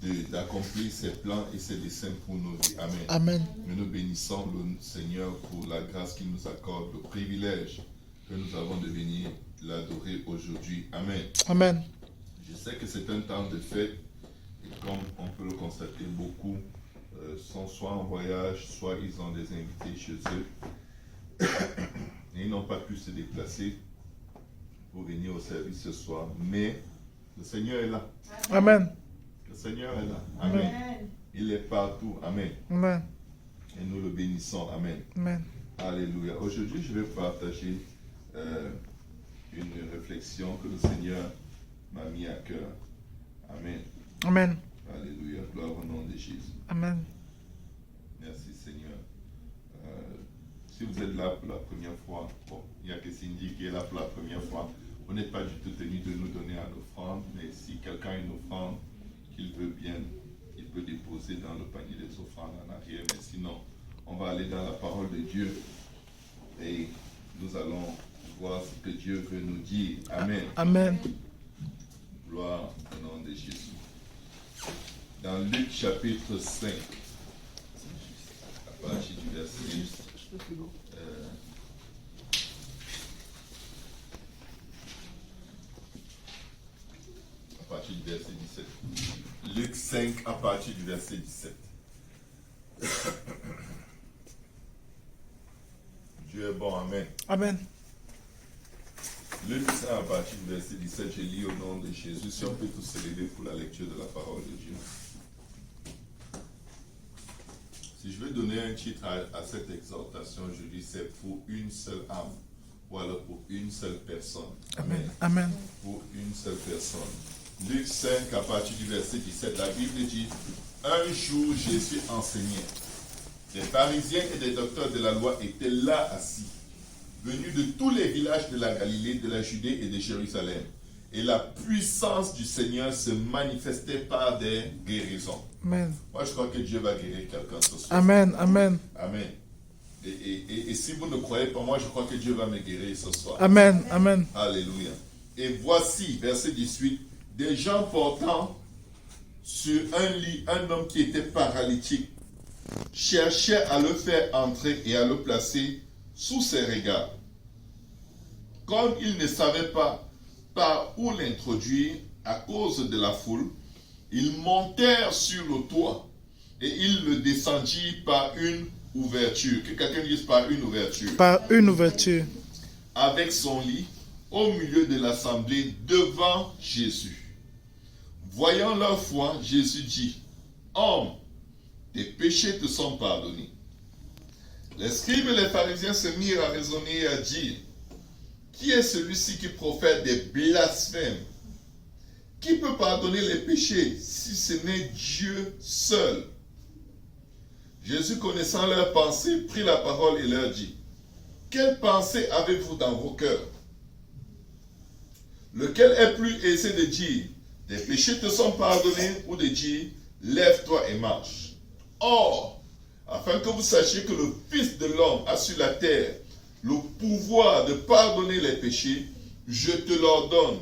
d'accomplir ses plans et ses desseins pour nos vies. Amen. Amen. Mais nous bénissons le Seigneur pour la grâce qu'il nous accorde, le privilège que nous avons de venir l'adorer aujourd'hui. Amen. Amen. Je sais que c'est un temps de fête et comme on peut le constater, beaucoup sont soit en voyage, soit ils ont des invités chez eux et ils n'ont pas pu se déplacer pour venir au service ce soir. Mais le Seigneur est là. Amen. Le Seigneur est là. Amen. Amen. Il est partout. Amen. Amen. Et nous le bénissons. Amen. Amen. Alléluia. Aujourd'hui, je vais partager une réflexion que le Seigneur m'a mis à cœur. Amen. Amen. Alléluia. Gloire au nom de Jésus. Amen. Merci Seigneur. Si vous êtes là pour la première fois, bon, il n'y a que Cindy qui est là pour la première fois. Vous n'êtes pas du tout tenu de nous donner une offrande, mais si quelqu'un a une offrande qu'il veut bien, il peut déposer dans le panier des offrandes en arrière. Mais sinon, on va aller dans la parole de Dieu et nous allons voir ce que Dieu veut nous dire. Amen. Amen. Gloire au nom de Jésus. Dans Luc chapitre 5, à partir du verset à partir du verset 17. Luc 5 à partir du verset 17. Dieu est bon, amen. Amen. Luc 5 à partir du verset 17, je lis au nom de Jésus. Si on peut tous se lever pour la lecture de la parole de Dieu. Si je veux donner un titre à cette exhortation, je dis c'est pour une seule âme, ou alors pour une seule personne. Amen. Amen. Pour une seule personne. Luc 5, à partir du verset 17, la Bible dit, un jour Jésus enseignait. Des pharisiens et des docteurs de la loi étaient là assis, venus de tous les villages de la Galilée, de la Judée et de Jérusalem. Et la puissance du Seigneur se manifestait par des guérisons. Amen. Moi, je crois que Dieu va guérir quelqu'un ce soir. Amen. Amen. Amen. Et si vous ne croyez pas, moi, je crois que Dieu va me guérir ce soir. Amen. Amen. Alléluia. Et voici, verset 18, des gens portant sur un lit un homme qui était paralytique cherchaient à le faire entrer et à le placer sous ses regards. Comme ils ne savaient pas par où l'introduire à cause de la foule, ils montèrent sur le toit et ils le descendirent par une ouverture. Que quelqu'un dise par une ouverture. Par une ouverture. Avec son lit au milieu de l'assemblée devant Jésus. Voyant leur foi, Jésus dit, « Homme, tes péchés te sont pardonnés. » Les scribes et les pharisiens se mirent à raisonner et à dire, « Qui est celui-ci qui profère des blasphèmes? Qui peut pardonner les péchés si ce n'est Dieu seul? » Jésus, connaissant leurs pensées, prit la parole et leur dit, « Quelle pensée avez-vous dans vos cœurs? Lequel est plus aisé de dire, tes péchés te sont pardonnés, ou de dire, lève-toi et marche? Or, afin que vous sachiez que le Fils de l'homme a sur la terre le pouvoir de pardonner les péchés, je te l'ordonne,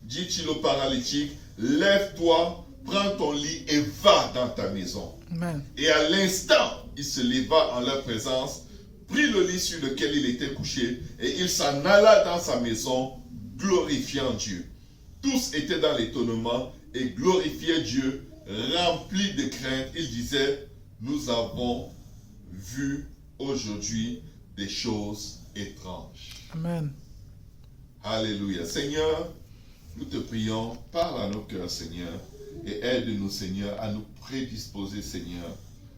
dit-il au paralytique, lève-toi, prends ton lit et va dans ta maison. Amen. Et à l'instant, il se leva en leur présence, prit le lit sur lequel il était couché, et il s'en alla dans sa maison, glorifiant Dieu. Tous étaient dans l'étonnement et glorifiaient Dieu, remplis de crainte. Ils disaient, nous avons vu aujourd'hui des choses étranges. Amen. Alléluia. Seigneur, nous te prions, parle à nos cœurs, Seigneur, et aide-nous, Seigneur, à nous prédisposer, Seigneur,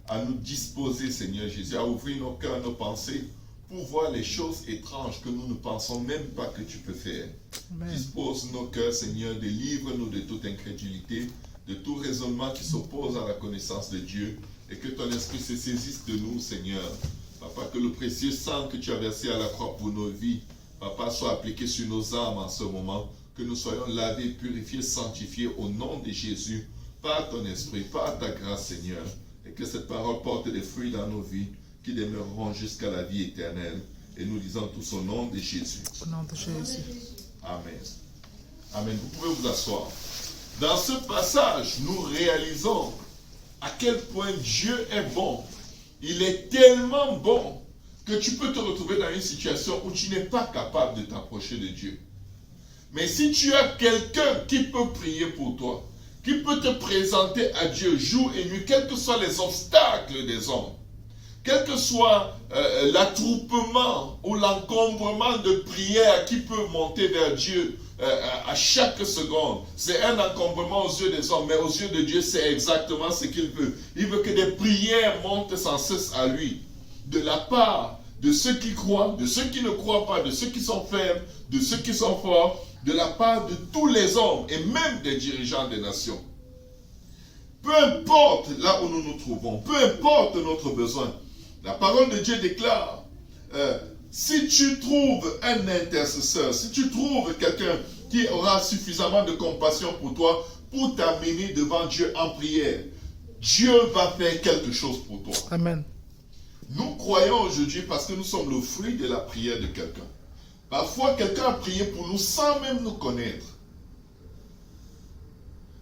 à nous disposer, Seigneur Jésus, à ouvrir nos cœurs, nos pensées, pour voir les choses étranges que nous ne pensons même pas que tu peux faire. Amen. Dispose nos cœurs, Seigneur, délivre-nous de toute incrédulité, de tout raisonnement qui s'oppose à la connaissance de Dieu, et que ton esprit se saisisse de nous, Seigneur. Papa, que le précieux sang que tu as versé à la croix pour nos vies, Papa, soit appliqué sur nos âmes en ce moment, que nous soyons lavés, purifiés, sanctifiés au nom de Jésus, par ton esprit, par ta grâce, Seigneur, et que cette parole porte des fruits dans nos vies, qui demeureront jusqu'à la vie éternelle. Et nous disons tous au nom de Jésus. Au nom de Jésus. Amen. Amen. Vous pouvez vous asseoir. Dans ce passage, nous réalisons à quel point Dieu est bon. Il est tellement bon que tu peux te retrouver dans une situation où tu n'es pas capable de t'approcher de Dieu. Mais si tu as quelqu'un qui peut prier pour toi, qui peut te présenter à Dieu jour et nuit, quels que soient les obstacles des hommes, quel que soit l'attroupement ou l'encombrement de prière qui peut monter vers Dieu à chaque seconde, c'est un encombrement aux yeux des hommes, mais aux yeux de Dieu, c'est exactement ce qu'il veut. Il veut que des prières montent sans cesse à lui, de la part de ceux qui croient, de ceux qui ne croient pas, de ceux qui sont faibles, de ceux qui sont forts, de la part de tous les hommes et même des dirigeants des nations. Peu importe là où nous nous trouvons, peu importe notre besoin, la parole de Dieu déclare, si tu trouves un intercesseur, si tu trouves quelqu'un qui aura suffisamment de compassion pour toi, pour t'amener devant Dieu en prière, Dieu va faire quelque chose pour toi. Amen. Nous croyons aujourd'hui parce que nous sommes le fruit de la prière de quelqu'un. Parfois, quelqu'un a prié pour nous sans même nous connaître.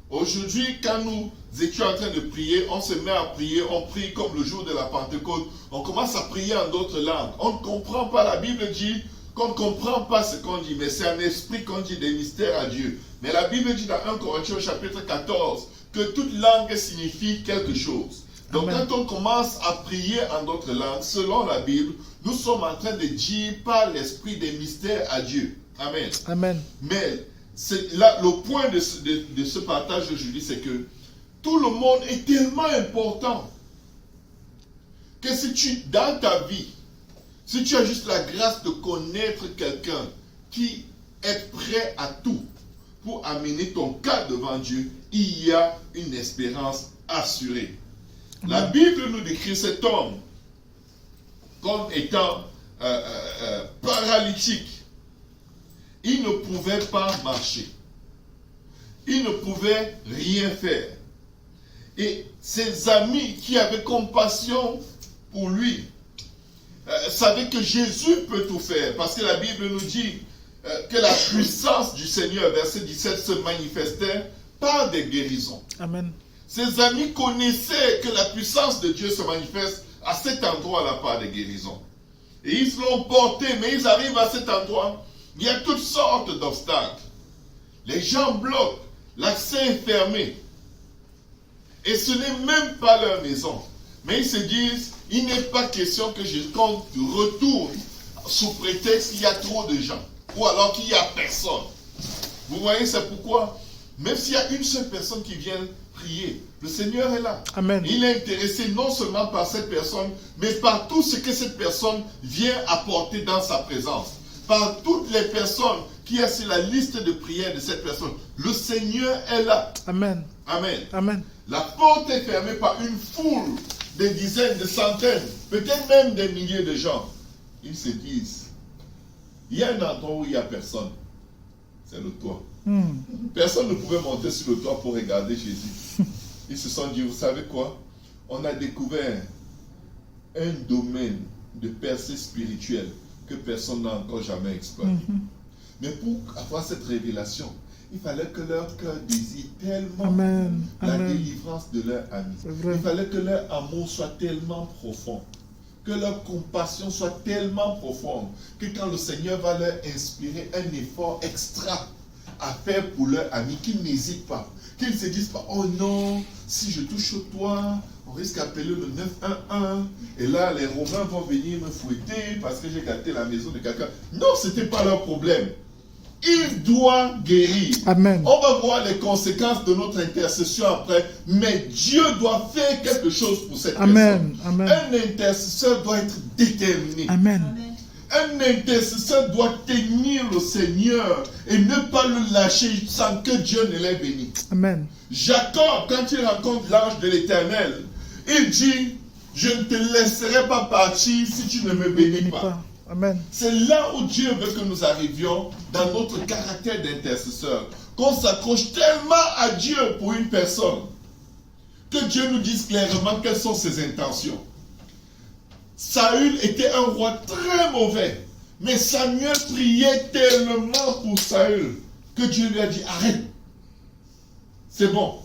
Aujourd'hui, quand nous étions en train de prier, on se met à prier, on prie comme le jour de la Pentecôte, on commence à prier en d'autres langues. On ne comprend pas, la Bible dit qu'on ne comprend pas ce qu'on dit, mais c'est un esprit qu'on dit des mystères à Dieu. Mais la Bible dit dans 1 Corinthiens chapitre 14 que toute langue signifie quelque chose. Donc Amen. quand on commence à prier en d'autres langues, selon la Bible, nous sommes en train de dire par l'esprit des mystères à Dieu. Amen. Amen. Mais là, le point de ce partage d'aujourd'hui, c'est que tout le monde est tellement important que si tu, dans ta vie, si tu as juste la grâce de connaître quelqu'un qui est prêt à tout pour amener ton cas devant Dieu, il y a une espérance assurée. La Bible nous décrit cet homme comme étant paralytique. Il ne pouvait pas marcher. Il ne pouvait rien faire. Et ses amis qui avaient compassion pour lui savaient que Jésus peut tout faire. Parce que la Bible nous dit que la puissance du Seigneur, verset 17, se manifestait par des guérisons. Amen. Ses amis connaissaient que la puissance de Dieu se manifeste à cet endroit-là par des guérisons. Et ils l'ont porté, mais ils arrivent à cet endroit. Il y a toutes sortes d'obstacles. Les gens bloquent, l'accès est fermé. Et ce n'est même pas leur maison. Mais ils se disent, il n'est pas question que je retourne sous prétexte qu'il y a trop de gens. Ou alors qu'il n'y a personne. Vous voyez, c'est pourquoi, même s'il y a une seule personne qui vient prier, le Seigneur est là. Amen. Il est intéressé non seulement par cette personne, mais par tout ce que cette personne vient apporter dans sa présence. Par toutes les personnes qui sont sur la liste de prière de cette personne. Le Seigneur est là. Amen. Amen. Amen. La porte est fermée par une foule, des dizaines, des centaines, peut-être même des milliers de gens. Ils se disent, il y a un endroit où il n'y a personne. C'est le toit. Personne ne pouvait monter sur le toit pour regarder Jésus. Ils se sont dit, vous savez quoi? On a découvert un domaine de percée spirituelle que personne n'a encore jamais exploité. Mais pour avoir cette révélation, il fallait que leur cœur désire tellement Amen. la Amen. délivrance de leur ami. C'est vrai. Il fallait que leur amour soit tellement profond, que leur compassion soit tellement profonde, que quand le Seigneur va leur inspirer un effort extra à faire pour leur ami, qu'ils n'hésitent pas, qu'ils ne se disent pas, oh non, si je touche au toit, on risque d'appeler le 911, et là les Romains vont venir me fouetter parce que j'ai gâté la maison de quelqu'un. Non, ce n'était pas leur problème. Il doit guérir. Amen. On va voir les conséquences de notre intercession après, mais Dieu doit faire quelque chose pour cette Amen. personne. Amen. Un intercesseur doit être déterminé. Amen. Un intercesseur doit tenir le Seigneur et ne pas le lâcher sans que Dieu ne l'ait béni. Amen. Jacob, quand il rencontre l'ange de l'Éternel, il dit, je ne te laisserai pas partir si tu ne me bénis pas. Amen. C'est là où Dieu veut que nous arrivions dans notre caractère d'intercesseur. Qu'on s'accroche tellement à Dieu pour une personne que Dieu nous dise clairement quelles sont ses intentions. Saül était un roi très mauvais. Mais Samuel priait tellement pour Saül que Dieu lui a dit arrête. c'est bon.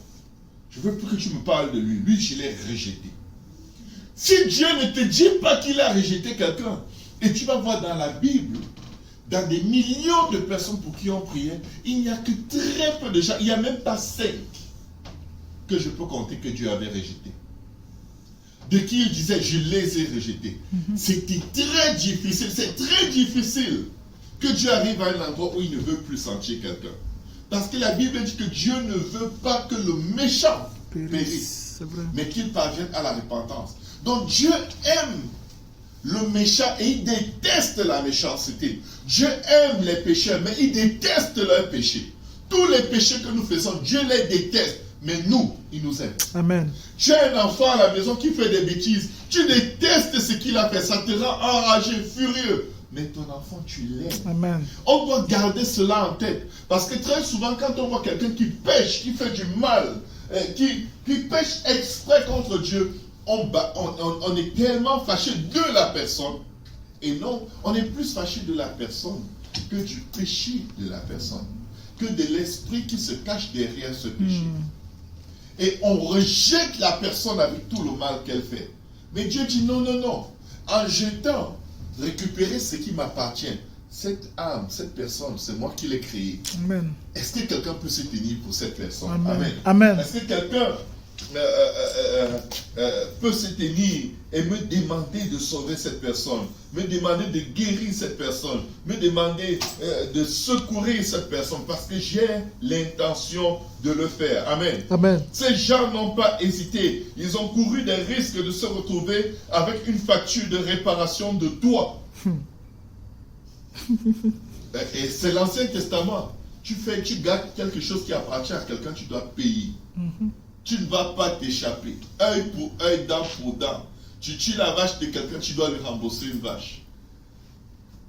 Je veux plus que tu me parles de lui. Lui, je l'ai rejeté. Si Dieu ne te dit pas qu'il a rejeté quelqu'un, et tu vas voir dans la Bible, dans des millions de personnes pour qui on priait, il n'y a que très peu de gens, il n'y a même pas 5 que je peux compter que Dieu avait rejeté. De qui il disait, je les ai rejetés. C'était très difficile, c'est très difficile que Dieu arrive à un endroit où il ne veut plus sentir quelqu'un. Parce que la Bible dit que Dieu ne veut pas que le méchant périsse, mais qu'il parvienne à la repentance. Donc Dieu aime le méchant et il déteste la méchanceté. Dieu aime les pécheurs, mais il déteste leurs péchés. Tous les péchés que nous faisons, Dieu les déteste. Mais nous, il nous aime. Amen. Tu as un enfant à la maison qui fait des bêtises. Tu détestes ce qu'il a fait. Ça te rend enragé, furieux. Mais ton enfant, tu l'aimes. Amen. On doit garder cela en tête. Parce que très souvent, quand on voit quelqu'un qui pêche, qui fait du mal, qui pêche exprès contre Dieu, on est tellement fâché de la personne. Et non, on est plus fâché de la personne que du péché de la personne. Que de l'esprit qui se cache derrière ce péché. Et on rejette la personne avec tout le mal qu'elle fait. Mais Dieu dit non, non, non. En jetant, récupérer ce qui m'appartient. Cette âme, cette personne, c'est moi qui l'ai créée. Amen. Est-ce que quelqu'un peut se tenir pour cette personne? Amen. Amen. Amen. Est-ce que quelqu'un peut se tenir et me demander de sauver cette personne, me demander de guérir cette personne, me demander de secourir cette personne parce que j'ai l'intention de le faire. Amen. Amen. Ces gens n'ont pas hésité. Ils ont couru des risques de se retrouver avec une facture de réparation de toit. Et c'est l'Ancien Testament. Tu gardes quelque chose qui appartient à quelqu'un, tu dois payer. Tu ne vas pas t'échapper. Œil pour œil, dent pour dent. Tu tues la vache de quelqu'un, tu dois lui rembourser une vache.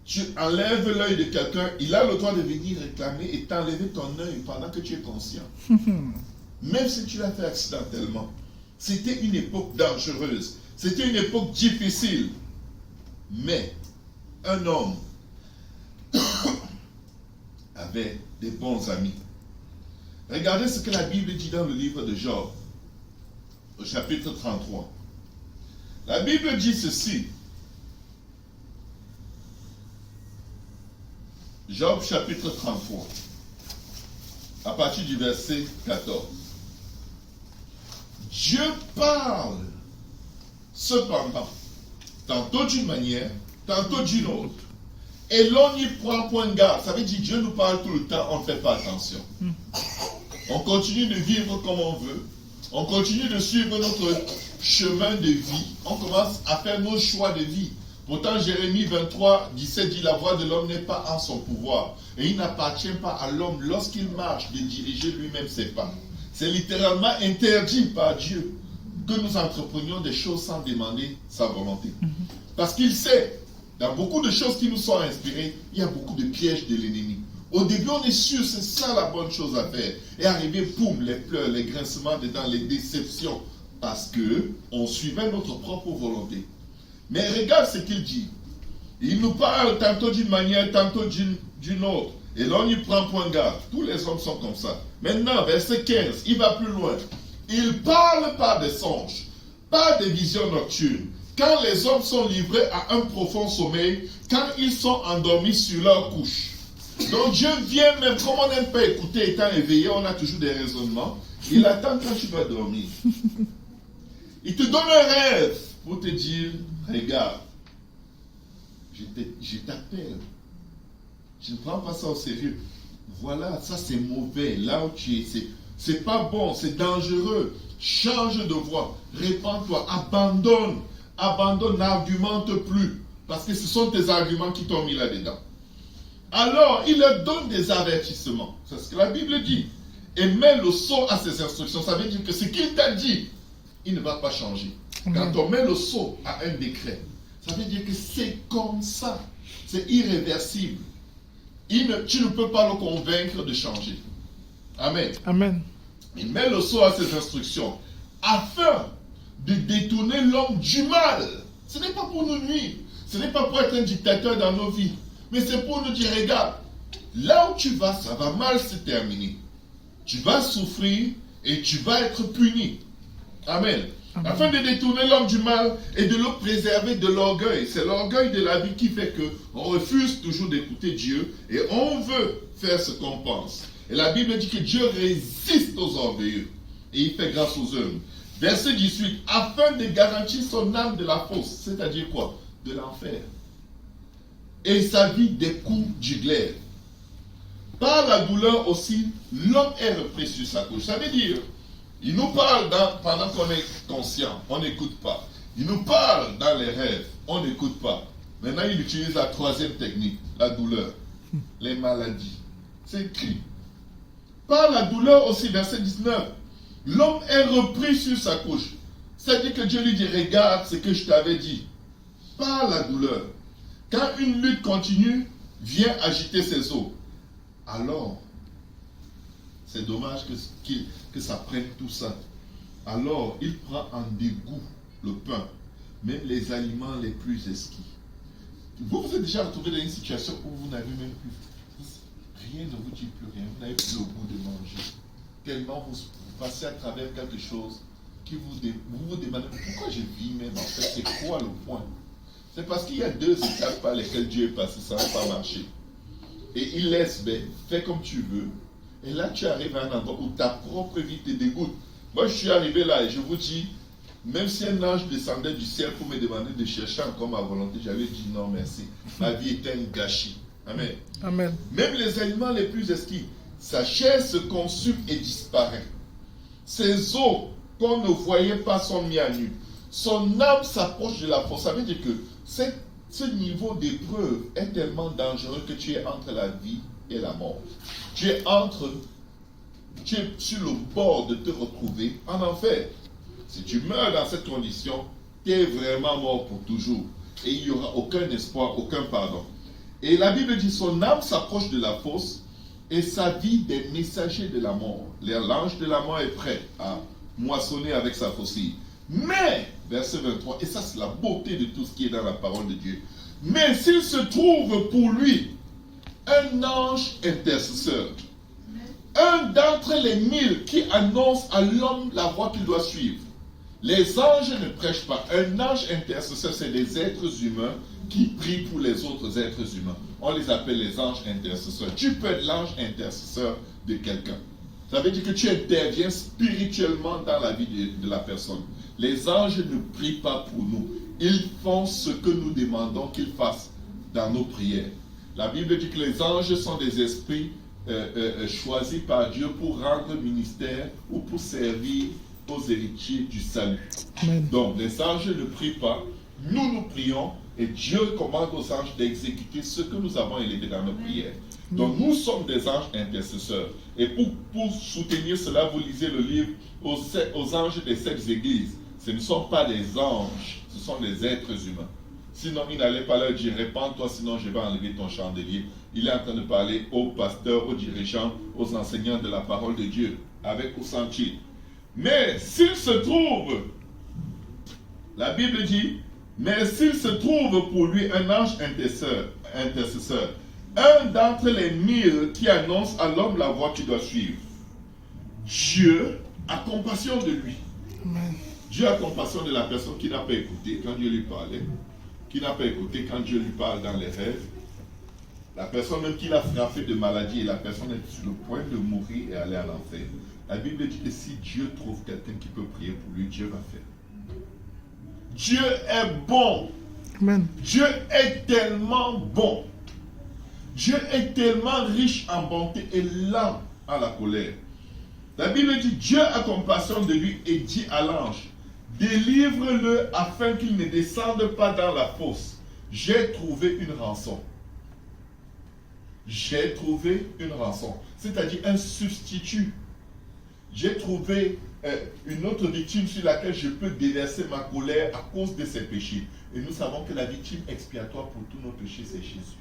Tu enlèves l'œil de quelqu'un, il a le droit de venir réclamer et t'enlever ton œil pendant que tu es conscient. Même si tu l'as fait accidentellement. C'était une époque dangereuse. C'était une époque difficile. Mais un homme avait des bons amis. Regardez ce que la Bible dit dans le livre de Job, au chapitre 33. La Bible dit ceci. Job chapitre 33, à partir du verset 14. Dieu parle, cependant, tantôt d'une manière, tantôt d'une autre. Et l'on n'y prend point garde. Ça veut dire que Dieu nous parle tout le temps, on ne fait pas attention. On continue de vivre comme on veut. On continue de suivre notre chemin de vie. On commence à faire nos choix de vie. Pourtant, Jérémie 23, 17 dit, la voix de l'homme n'est pas en son pouvoir. Et il n'appartient pas à l'homme, lorsqu'il marche, de diriger lui-même ses pas. C'est littéralement interdit par Dieu que nous entreprenions des choses sans demander sa volonté. Parce qu'il sait, dans beaucoup de choses qui nous sont inspirées, il y a beaucoup de pièges de l'ennemi. Au début, on est sûr, c'est ça la bonne chose à faire. Et arrivé, poum, les pleurs, les grincements dedans, les déceptions. Parce que on suivait notre propre volonté. Mais regarde ce qu'il dit. Il nous parle tantôt d'une manière, tantôt d'une autre. Et l'on n'y prend point garde. Tous les hommes sont comme ça. Maintenant, verset 15, il va plus loin. Il parle par des songes, par des visions nocturnes. Quand les hommes sont livrés à un profond sommeil, quand ils sont endormis sur leur couche. Donc Dieu vient même, comme on n'aime pas écouter étant éveillé, on a toujours des raisonnements. Il attend quand tu vas dormir. Il te donne un rêve pour te dire, regarde, je t'appelle. Je ne prends pas ça au sérieux. Voilà, ça c'est mauvais. Là où tu es, c'est pas bon, c'est dangereux. Change de voie, répands-toi, abandonne, n'argumente plus. Parce que ce sont tes arguments qui t'ont mis là-dedans. Alors, il leur donne des avertissements. C'est ce que la Bible dit. Et met le sceau à ses instructions. Ça veut dire que ce qu'il t'a dit, il ne va pas changer. Quand on met le sceau à un décret, ça veut dire que c'est comme ça. C'est irréversible. Tu ne peux pas le convaincre de changer. Amen. Amen. Il met le sceau à ses instructions afin de détourner l'homme du mal. Ce n'est pas pour nous nuire. Ce n'est pas pour être un dictateur dans nos vies. Mais c'est pour nous dire, regarde, là où tu vas, ça va mal se terminer. Tu vas souffrir Et tu vas être puni. Amen. Amen. Afin de détourner l'homme du mal et de le préserver de l'orgueil. C'est l'orgueil de la vie qui fait qu'on refuse toujours d'écouter Dieu et on veut faire ce qu'on pense. Et la Bible dit que Dieu résiste aux orgueilleux et il fait grâce aux hommes. Verset 18, afin de garantir son âme de la fosse, c'est-à-dire quoi? De l'enfer. Et sa vie des coups du glaive. Par la douleur aussi, l'homme est repris sur sa couche. Ça veut dire, il nous parle pendant qu'on est conscient, on n'écoute pas. Il nous parle dans les rêves, on n'écoute pas. Maintenant, il utilise la troisième technique, la douleur, les maladies. C'est écrit. Par la douleur aussi, verset 19, l'homme est repris sur sa couche. C'est-à-dire que Dieu lui dit, regarde ce que je t'avais dit. Par la douleur. Quand une lutte continue, vient agiter ses os. Alors, c'est dommage que ça prenne tout ça. Alors, il prend en dégoût le pain, même les aliments les plus exquis. Vous êtes déjà retrouvé dans une situation où vous n'avez même plus, rien ne vous dit plus rien, vous n'avez plus le goût de manger. Tellement vous passez à travers quelque chose qui vous demandez, pourquoi je vis même en fait, c'est quoi le point? C'est parce qu'il y a deux étapes par lesquelles Dieu est passé, ça ne va pas marcher. Et il laisse, fais comme tu veux. Et là, tu arrives à un endroit où ta propre vie te dégoûte. Moi, je suis arrivé là et je vous dis, même si un ange descendait du ciel pour me demander de chercher encore ma volonté, j'avais dit non, merci. Ma vie était un gâchis. Amen. Amen. Même les aliments les plus exquis, sa chair se consume et disparaît. Ses os qu'on ne voyait pas sont mis à nu. Son âme s'approche de la fosse. Ça veut dire que ce niveau d'épreuve est tellement dangereux que tu es entre la vie et la mort. Tu es sur le bord de te retrouver en enfer. Si tu meurs dans cette condition, tu es vraiment mort pour toujours. Et il n'y aura aucun espoir, aucun pardon. Et la Bible dit, son âme s'approche de la fosse et sa vie des messagers de la mort. L'ange de la mort est prêt à moissonner avec sa faucille. Mais, verset 23, et ça c'est la beauté de tout ce qui est dans la parole de Dieu. Mais s'il se trouve pour lui un ange intercesseur, un d'entre les 1000 qui annonce à l'homme la voie qu'il doit suivre. Les anges ne prêchent pas. Un ange intercesseur, c'est des êtres humains qui prient pour les autres êtres humains. On les appelle les anges intercesseurs. Tu peux être l'ange intercesseur de quelqu'un. Ça veut dire que tu interviens spirituellement dans la vie de la personne. Les anges ne prient pas pour nous. Ils font ce que nous demandons qu'ils fassent dans nos prières. La Bible dit que les anges sont des esprits choisis par Dieu pour rendre ministère ou pour servir aux héritiers du salut. Amen. Donc les anges ne prient pas, nous prions et Dieu commande aux anges d'exécuter ce que nous avons élevé dans nos prières. Donc nous sommes des anges intercesseurs. Et pour soutenir cela, vous lisez le livre aux anges des 7 églises. Ce ne sont pas des anges, ce sont des êtres humains. Sinon, il n'allait pas leur dire, répands-toi, sinon je vais enlever ton chandelier. Il est en train de parler aux pasteurs, aux dirigeants, aux enseignants de la parole de Dieu, avec ou sans titre. Mais s'il se trouve, la Bible dit, mais s'il se trouve pour lui un ange intercesseur, un d'entre les 1000 qui annonce à l'homme la voie qu'il doit suivre, Dieu a compassion de lui. Amen. Dieu a compassion de la personne qui n'a pas écouté quand Dieu lui parlait, qui n'a pas écouté quand Dieu lui parle dans les rêves. La personne même qui l'a frappé de maladie et la personne est sur le point de mourir et aller à l'enfer. La Bible dit que si Dieu trouve quelqu'un qui peut prier pour lui, Dieu va faire. Dieu est bon. Amen. Dieu est tellement bon. Dieu est tellement riche en bonté et lent à la colère. La Bible dit, Dieu a compassion de lui et dit à l'ange, délivre-le afin qu'il ne descende pas dans la fosse. J'ai trouvé une rançon. J'ai trouvé une rançon. C'est-à-dire un substitut. J'ai trouvé une autre victime sur laquelle je peux déverser ma colère à cause de ses péchés. Et nous savons que la victime expiatoire pour tous nos péchés, c'est Jésus.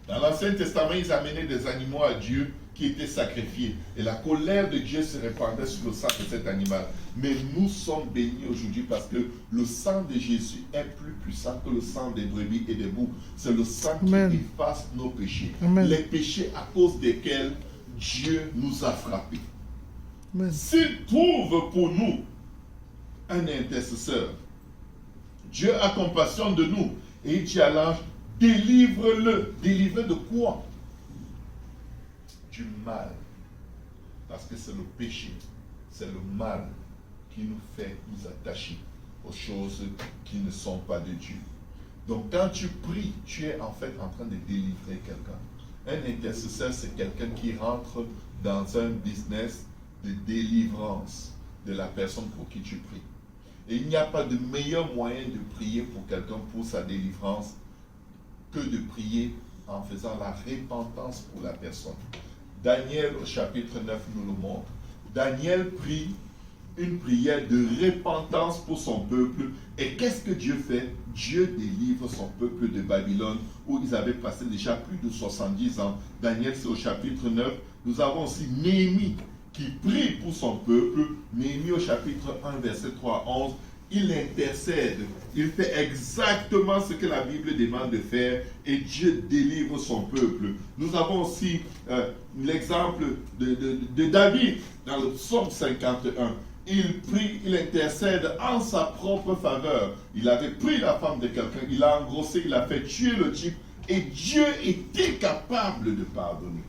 Dans l'Ancien Testament, ils amenaient des animaux à Dieu qui étaient sacrifiés. Et la colère de Dieu se répandait sur le sang de cet animal. Mais nous sommes bénis aujourd'hui parce que le sang de Jésus est plus puissant que le sang des brebis et des boucs. C'est le sang Amen. qui efface nos péchés. Amen. Les péchés à cause desquels Dieu nous a frappés. Amen. S'il trouve pour nous un intercesseur, Dieu a compassion de nous et il dit à l'ange, délivre-le. Délivre de quoi? Du mal. Parce que c'est le péché, c'est le mal qui nous fait nous attacher aux choses qui ne sont pas de Dieu. Donc quand tu pries, tu es en fait en train de délivrer quelqu'un. Un intercesseur, c'est quelqu'un qui rentre dans un business de délivrance de la personne pour qui tu pries. Et il n'y a pas de meilleur moyen de prier pour quelqu'un pour sa délivrance que de prier en faisant la repentance pour la personne. Daniel au chapitre 9 nous le montre. Daniel prie une prière de repentance pour son peuple. Et qu'est-ce que Dieu fait? Dieu délivre son peuple de Babylone où ils avaient passé déjà plus de 70 ans. Daniel, c'est au chapitre 9. Nous avons aussi Néhémie qui prie pour son peuple. Néhémie au chapitre 1, verset 3 à 11. Il intercède. Il fait exactement ce que la Bible demande de faire et Dieu délivre son peuple. Nous avons aussi l'exemple de David dans le psaume 51. Il prie, il intercède en sa propre faveur. Il avait pris la femme de quelqu'un, il a engrossé, il a fait tuer le type et Dieu était capable de pardonner.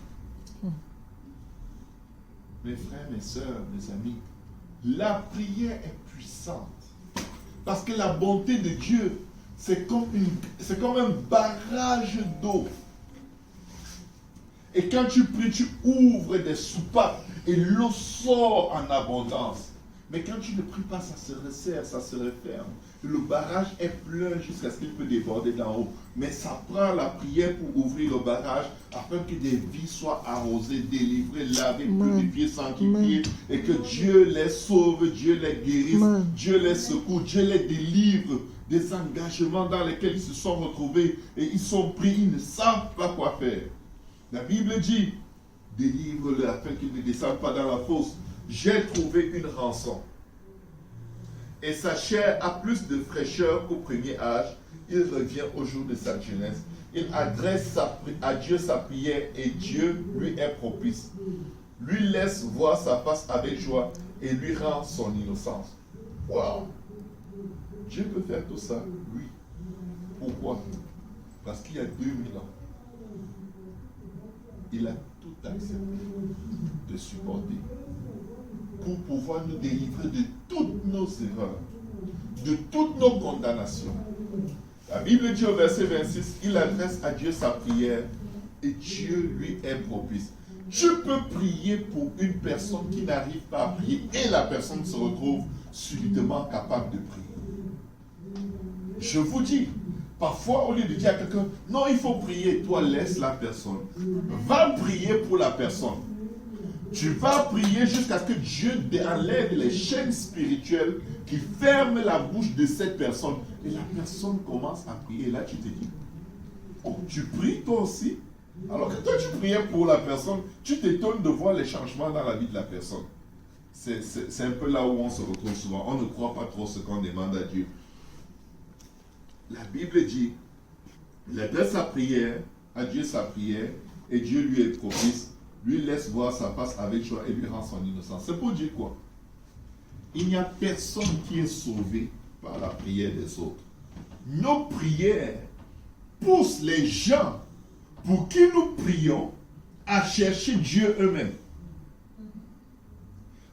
Mes frères, mes sœurs, mes amis, la prière est puissante. Parce que la bonté de Dieu, c'est comme un barrage d'eau. Et quand tu pries, tu ouvres des soupapes et l'eau sort en abondance. Mais quand tu ne pries pas, ça se resserre, ça se referme. Le barrage est plein jusqu'à ce qu'il peut déborder d'en haut. Mais ça prend la prière pour ouvrir le barrage afin que des vies soient arrosées, délivrées, lavées, purifiées, sanctifiées et que Dieu les sauve, Dieu les guérisse, Dieu les secoue, Dieu les délivre des engagements dans lesquels ils se sont retrouvés et ils sont pris, ils ne savent pas quoi faire. La Bible dit, délivre-le afin qu'ils ne descendent pas dans la fosse. J'ai trouvé une rançon. Et sa chair a plus de fraîcheur qu'au premier âge. Il revient au jour de sa jeunesse. Il adresse à Dieu sa prière et Dieu lui est propice. Lui laisse voir sa face avec joie et lui rend son innocence. Waouh! Dieu peut faire tout ça? Oui. Pourquoi? Parce qu'il y a 2000 ans, il a tout accepté de supporter pour pouvoir nous délivrer de toutes nos erreurs, de toutes nos condamnations. La Bible dit au verset 26, il adresse à Dieu sa prière et Dieu lui est propice. Tu peux prier pour une personne qui n'arrive pas à prier et la personne se retrouve subitement capable de prier. Je vous dis, parfois au lieu de dire à quelqu'un, non il faut prier, toi laisse la personne. Va prier pour la personne. Tu vas prier jusqu'à ce que Dieu enlève les chaînes spirituelles qui ferment la bouche de cette personne. Et la personne commence à prier. Et là, tu te dis, oh, tu pries toi aussi? Alors que toi, tu priais pour la personne, tu t'étonnes de voir les changements dans la vie de la personne. C'est un peu là où on se retrouve souvent. On ne croit pas trop ce qu'on demande à Dieu. La Bible dit, il adresse sa prière, à Dieu sa prière, et Dieu lui est propice. Lui laisse voir sa face avec joie et lui rend son innocence. C'est pour dire quoi? Il n'y a personne qui est sauvé par la prière des autres. Nos prières poussent les gens pour qui nous prions à chercher Dieu eux-mêmes.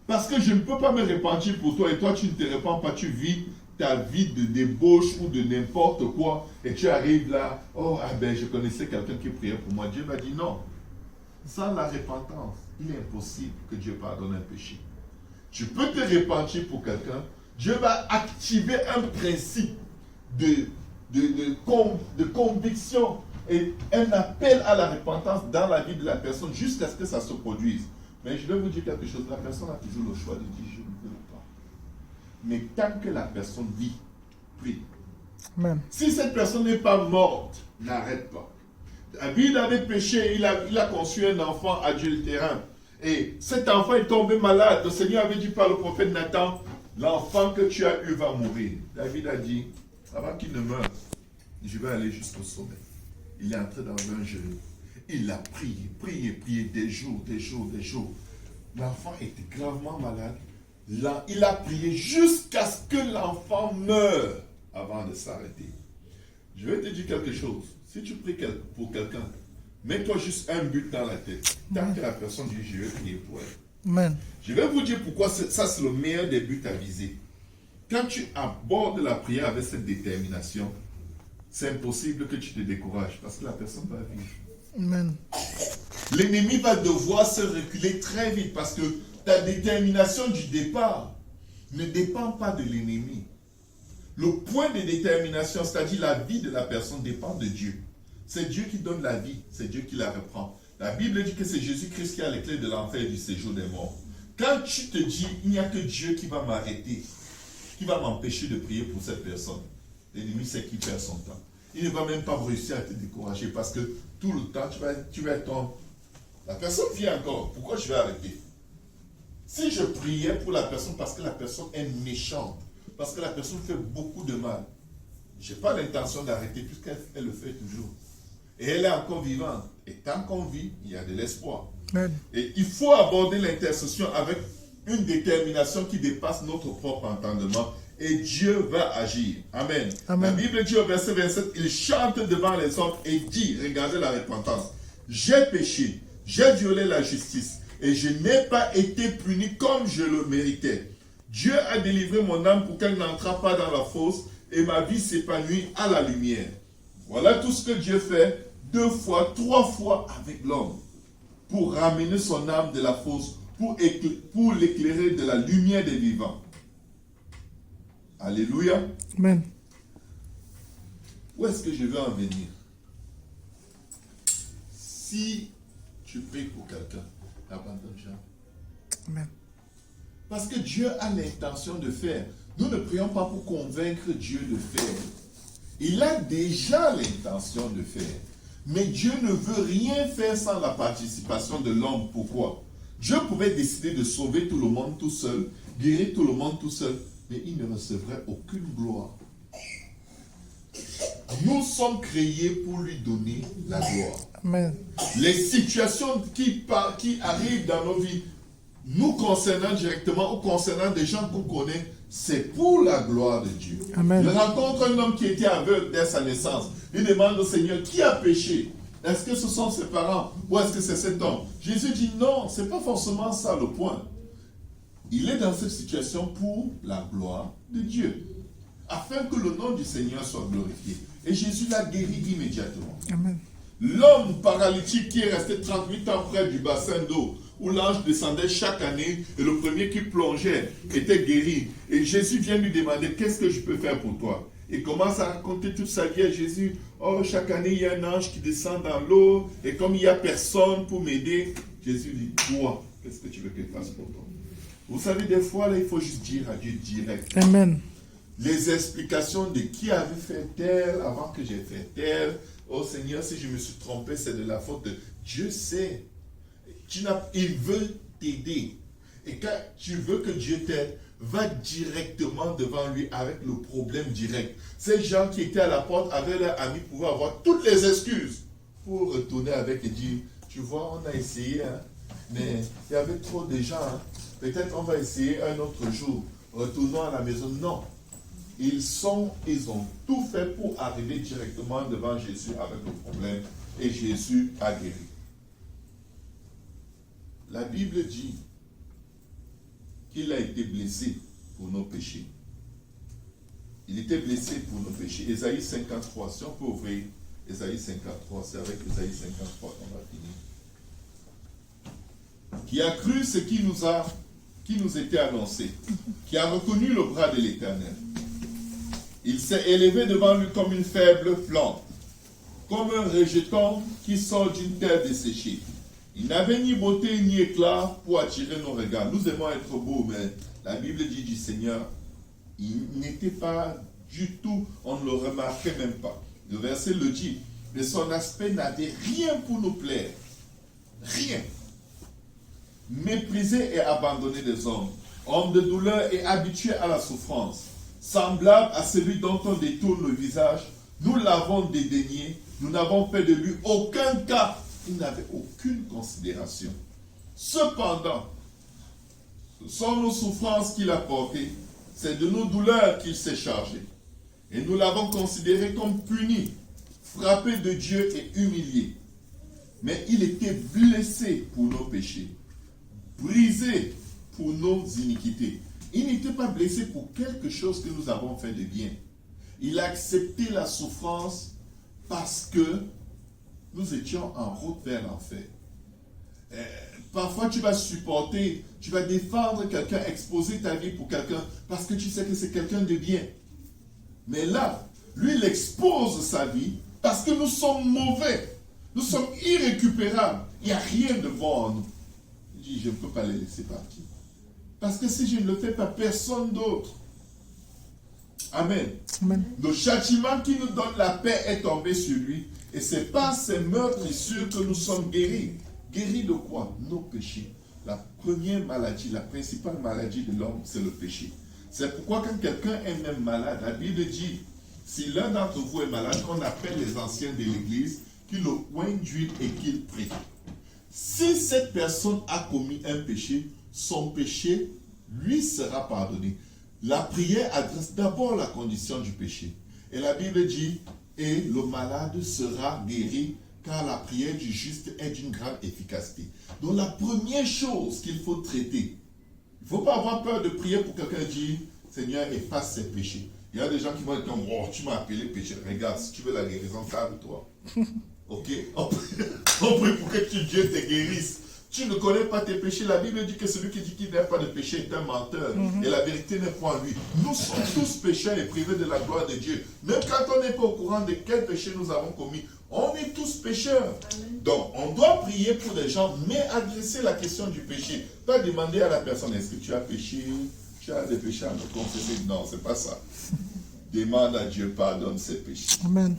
Parce que je ne peux pas me repentir pour toi et toi tu ne te repens pas, tu vis ta vie de débauche ou de n'importe quoi et tu arrives là, oh ah ben je connaissais quelqu'un qui priait pour moi. Dieu m'a dit non. Sans la repentance, il est impossible que Dieu pardonne un péché. Tu peux te repentir pour quelqu'un, Dieu va activer un principe de conviction et un appel à la repentance dans la vie de la personne jusqu'à ce que ça se produise. Mais je vais vous dire quelque chose, la personne a toujours le choix de dire je ne veux pas. Mais tant que la personne vit, prie. Amen. Si cette personne n'est pas morte, n'arrête pas. David avait péché, il a conçu un enfant adultérin. Et cet enfant est tombé malade. Le Seigneur avait dit par le prophète Nathan, l'enfant que tu as eu va mourir. David a dit, avant qu'il ne meure, je vais aller jusqu'au sommet. Il est entré dans un jeûne. Il a prié des jours. L'enfant était gravement malade. Là, il a prié jusqu'à ce que l'enfant meure avant de s'arrêter. Je vais te dire quelque chose. Si tu pries pour quelqu'un, mets-toi juste un but dans la tête. Tant que la personne dit, je vais prier pour elle. Amen. Je vais vous dire pourquoi ça c'est le meilleur des buts à viser. Quand tu abordes la prière avec cette détermination, c'est impossible que tu te décourages parce que la personne va vivre. Amen. L'ennemi va devoir se reculer très vite parce que ta détermination du départ ne dépend pas de l'ennemi. Le point de détermination, c'est-à-dire la vie de la personne, dépend de Dieu. C'est Dieu qui donne la vie, c'est Dieu qui la reprend. La Bible dit que c'est Jésus-Christ qui a les clés de l'enfer et du séjour des morts. Quand tu te dis, il n'y a que Dieu qui va m'arrêter, qui va m'empêcher de prier pour cette personne, l'ennemi sait qu'il perd son temps. Il ne va même pas réussir à te décourager parce que tout le temps, tu vas être la personne vit encore. Pourquoi je vais arrêter? Si je priais pour la personne parce que la personne est méchante, parce que la personne fait beaucoup de mal, je n'ai pas l'intention d'arrêter puisqu'elle le fait toujours. Et elle est encore vivante. Et tant qu'on vit, il y a de l'espoir. Et il faut aborder l'intercession avec une détermination qui dépasse notre propre entendement. Et Dieu va agir. Amen. Amen. La Bible dit au verset 27, il chante devant les hommes et dit, regardez la repentance, j'ai péché, j'ai violé la justice et je n'ai pas été puni comme je le méritais. Dieu a délivré mon âme pour qu'elle n'entre pas dans la fosse et ma vie s'épanouit à la lumière. Voilà tout ce que Dieu fait 2 fois, 3 fois avec l'homme pour ramener son âme de la fosse, pour l'éclairer de la lumière des vivants. Alléluia. Amen. Où est-ce que je veux en venir? Si tu pries pour quelqu'un, abandonne jamais. Amen. Parce que Dieu a l'intention de faire. Nous ne prions pas pour convaincre Dieu de faire. Il a déjà l'intention de faire. Mais Dieu ne veut rien faire sans la participation de l'homme. Pourquoi? Dieu pouvait décider de sauver tout le monde tout seul, guérir tout le monde tout seul, mais il ne recevrait aucune gloire. Nous sommes créés pour lui donner la gloire. Amen. Les situations qui arrivent dans nos vies, nous concernant directement ou concernant des gens qu'on connaît, c'est pour la gloire de Dieu. Amen. Il rencontre un homme qui était aveugle dès sa naissance. Il demande au Seigneur, qui a péché? Est-ce que ce sont ses parents ou est-ce que c'est cet homme? Jésus dit non, ce n'est pas forcément ça le point. Il est dans cette situation pour la gloire de Dieu, afin que le nom du Seigneur soit glorifié. Et Jésus l'a guéri immédiatement. Amen. L'homme paralytique qui est resté 38 ans près du bassin d'eau, où l'ange descendait chaque année, et le premier qui plongeait était guéri. Et Jésus vient lui demander, qu'est-ce que je peux faire pour toi? Il commence à raconter toute sa vie à Jésus. Oh, chaque année, il y a un ange qui descend dans l'eau, et comme il n'y a personne pour m'aider, Jésus dit, toi, qu'est-ce que tu veux que je fasse pour toi? Vous savez, des fois, là, il faut juste dire à Dieu direct. Amen. Les explications de qui avait fait tel avant que j'ai fait tel. Oh Seigneur, si je me suis trompé, c'est de la faute de Dieu sait. Il veut t'aider. Et quand tu veux que Dieu t'aide, va directement devant lui avec le problème direct. Ces gens qui étaient à la porte avec leurs amis pouvaient avoir toutes les excuses pour retourner avec et dire, tu vois, on a essayé, hein, mais il y avait trop de gens. Hein. Peut-être on va essayer un autre jour. Retournons à la maison. Non. Ils ont tout fait pour arriver directement devant Jésus avec le problème. Et Jésus a guéri. La Bible dit qu'il a été blessé pour nos péchés. Il était blessé pour nos péchés. Ésaïe 53, si on peut ouvrir Ésaïe 53, c'est avec Ésaïe 53 qu'on va finir. Qui a cru ce qui nous était annoncé, qui a reconnu le bras de l'Éternel. Il s'est élevé devant lui comme une faible plante, comme un rejeton qui sort d'une terre desséchée. Il n'avait ni beauté ni éclat pour attirer nos regards. Nous aimons être beaux, mais la Bible dit du Seigneur, il n'était pas du tout, on ne le remarquait même pas. Le verset le dit, mais son aspect n'avait rien pour nous plaire. Rien. Méprisé et abandonné des hommes, homme de douleur et habitué à la souffrance, semblable à celui dont on détourne le visage, nous l'avons dédaigné, nous n'avons fait de lui aucun cas, il n'avait aucune considération. Cependant, sont nos souffrances qu'il a portées, c'est de nos douleurs qu'il s'est chargé. Et nous l'avons considéré comme puni, frappé de Dieu et humilié. Mais il était blessé pour nos péchés, brisé pour nos iniquités. Il n'était pas blessé pour quelque chose que nous avons fait de bien. Il a accepté la souffrance parce que nous étions en route vers l'enfer. Parfois tu vas supporter, tu vas défendre quelqu'un, exposer ta vie pour quelqu'un parce que tu sais que c'est quelqu'un de bien. Mais là, lui il expose sa vie parce que nous sommes mauvais. Nous sommes irrécupérables. Il n'y a rien de bon en nous. Il dit, je ne peux pas les laisser partir. Parce que si je ne le fais pas, personne d'autre. Amen. Amen. Le châtiment qui nous donne la paix est tombé sur lui. Et c'est par ces meurtrissures que nous sommes guéris. Guéris de quoi? Nos péchés. La première maladie, la principale maladie de l'homme, c'est le péché. C'est pourquoi quand quelqu'un est même malade, la Bible dit, si l'un d'entre vous est malade, qu'on appelle les anciens de l'église, qu'il le oigne d'huile et qu'il prie. Si cette personne a commis un péché, son péché lui sera pardonné. La prière adresse d'abord la condition du péché. Et la Bible dit, et le malade sera guéri, car la prière du juste est d'une grande efficacité. Donc la première chose qu'il faut traiter, il ne faut pas avoir peur de prier pour quelqu'un dire, Seigneur, efface ses péchés. Il y a des gens qui vont être comme, oh, tu m'as appelé péché. Regarde, si tu veux la guérison, calme-toi. Ok? On prie pour que Dieu te guérisse. Tu ne connais pas tes péchés. La Bible dit que celui qui dit qu'il n'a pas de péché est un menteur. Et la vérité n'est point en lui. Nous sommes tous pécheurs et privés de la gloire de Dieu. Même quand on n'est pas au courant de quel péché nous avons commis, on est tous pécheurs. Amen. Donc, on doit prier pour les gens, mais adresser la question du péché. Pas demander à la personne, est-ce que tu as péché? Tu as des péchés à me confesser? Non, c'est pas ça. Demande à Dieu, pardonne ses péchés. Amen.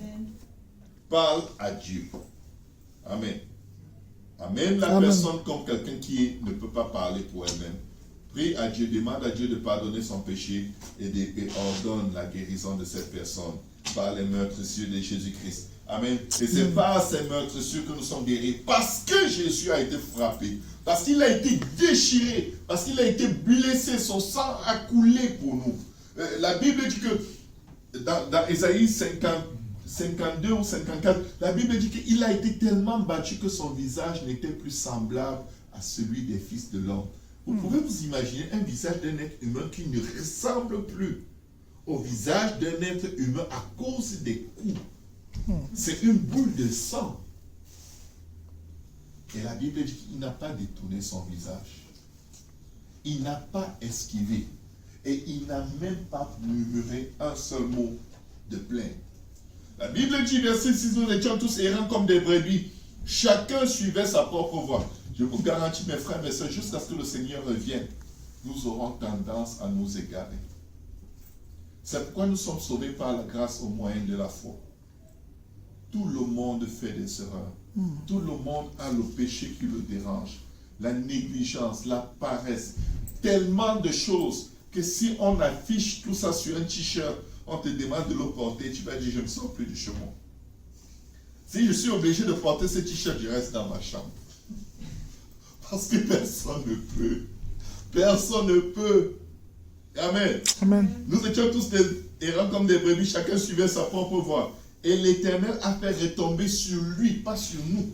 Parle à Dieu. Amen. Amène la Amen. personne comme quelqu'un qui ne peut pas parler pour elle-même. Prie à Dieu, demande à Dieu de pardonner son péché et ordonne la guérison de cette personne par les meurtrissures de Jésus-Christ. Amen. Et c'est par ces meurtrissures que nous sommes guéris. Parce que Jésus a été frappé. Parce qu'il a été déchiré. Parce qu'il a été blessé. Son sang a coulé pour nous. La Bible dit que dans Ésaïe 52 ou 54, la Bible dit qu'il a été tellement battu que son visage n'était plus semblable à celui des fils de l'homme. Vous pouvez vous imaginer un visage d'un être humain qui ne ressemble plus au visage d'un être humain à cause des coups. C'est une boule de sang. Et la Bible dit qu'il n'a pas détourné son visage. Il n'a pas esquivé. Et il n'a même pas murmuré un seul mot de plainte. La Bible dit, verset 6, nous étions tous errants comme des brebis. Chacun suivait sa propre voie. Je vous garantis, mes frères, mais c'est jusqu'à ce que le Seigneur revienne. Nous aurons tendance à nous égarer. C'est pourquoi nous sommes sauvés par la grâce au moyen de la foi. Tout le monde fait des erreurs. Tout le monde a le péché qui le dérange. La négligence, la paresse. Tellement de choses que si on affiche tout ça sur un t-shirt, on te demande de le porter, tu vas dire, je ne sors plus du chemin. Si je suis obligé de porter ce t-shirt, je reste dans ma chambre. Parce que personne ne peut. Personne ne peut. Amen. Amen. Nous étions tous errants comme des brebis, chacun suivait sa propre voie. Et l'Éternel a fait retomber sur lui, pas sur nous,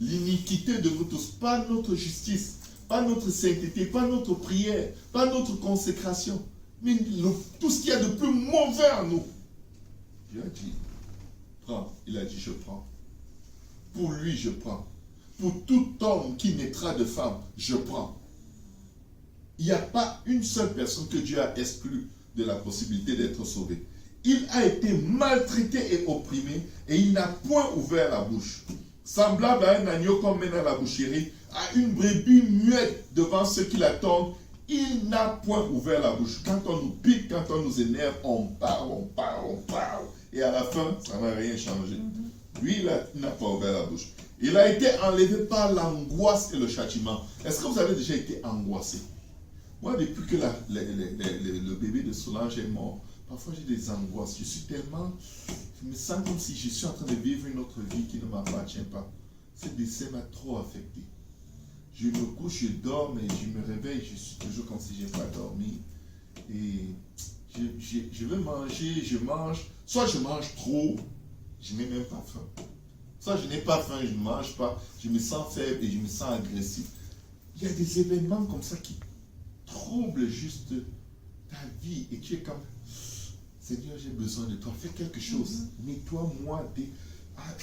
l'iniquité de nous tous, pas notre justice, pas notre sainteté, pas notre prière, pas notre consécration, mais tout ce qu'il y a de plus mauvais en nous. Dieu a dit, prends. Il a dit, je prends. Pour lui, je prends. Pour tout homme qui naîtra de femme, je prends. Il n'y a pas une seule personne que Dieu a exclue de la possibilité d'être sauvé. Il a été maltraité et opprimé et il n'a point ouvert la bouche. Semblable à un agneau qu'on mène à la boucherie, à une brebis muette devant ceux qui l'attendent, il n'a point ouvert la bouche. Quand on nous pique, quand on nous énerve, on parle. Et à la fin, ça n'a rien changé. Lui, il n'a pas ouvert la bouche. Il a été enlevé par l'angoisse et le châtiment. Est-ce que vous avez déjà été angoissé? Moi, depuis que le bébé de Solange est mort, parfois j'ai des angoisses. Je me sens comme si je suis en train de vivre une autre vie qui ne m'appartient pas. Ce décès m'a trop affecté. je me couche, je dors, mais je me réveille, je suis toujours comme si je n'ai pas dormi. Et je veux manger, je mange. Soit je mange trop, je n'ai même pas faim. Soit je n'ai pas faim, je ne mange pas, je me sens faible et je me sens agressif. Il y a des événements comme ça qui troublent juste ta vie et tu es comme, Seigneur, j'ai besoin de toi, fais quelque chose. Nettoie-moi,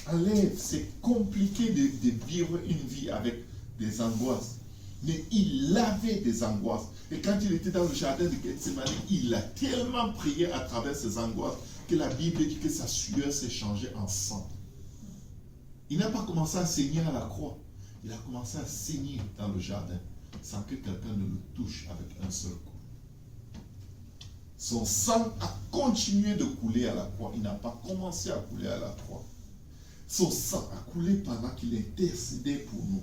enlève. C'est compliqué de vivre une vie avec des angoisses. Mais il avait des angoisses. Et quand il était dans le jardin de Gethsémani, il a tellement prié à travers ses angoisses que la Bible dit que sa sueur s'est changée en sang. Il n'a pas commencé à saigner à la croix. Il a commencé à saigner dans le jardin sans que quelqu'un ne le touche avec un seul coup. Son sang a continué de couler à la croix. Il n'a pas commencé à couler à la croix. Son sang a coulé pendant qu'il intercédait pour nous.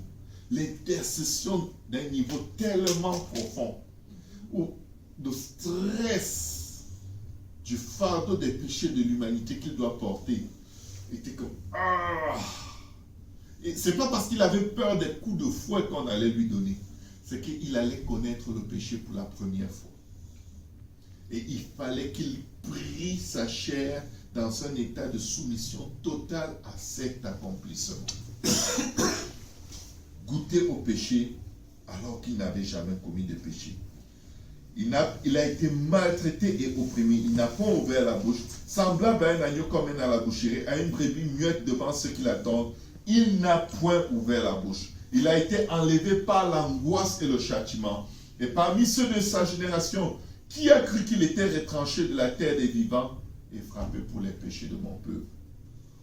L'intercession d'un niveau tellement profond, où le stress du fardeau des péchés de l'humanité qu'il doit porter était comme Et c'est pas parce qu'il avait peur des coups de fouet qu'on allait lui donner, c'est qu'il allait connaître le péché pour la première fois. Et il fallait qu'il prie sa chair dans un état de soumission totale à cet accomplissement. Goûter au péché alors qu'il n'avait jamais commis de péché. Il a été maltraité et opprimé. Il n'a pas ouvert la bouche. Semblable à un agneau comme à la boucherie, à une brebis muette devant ceux qui l'attendent, il n'a point ouvert la bouche. Il a été enlevé par l'angoisse et le châtiment. Et parmi ceux de sa génération, qui a cru qu'il était retranché de la terre des vivants et frappé pour les péchés de mon peuple?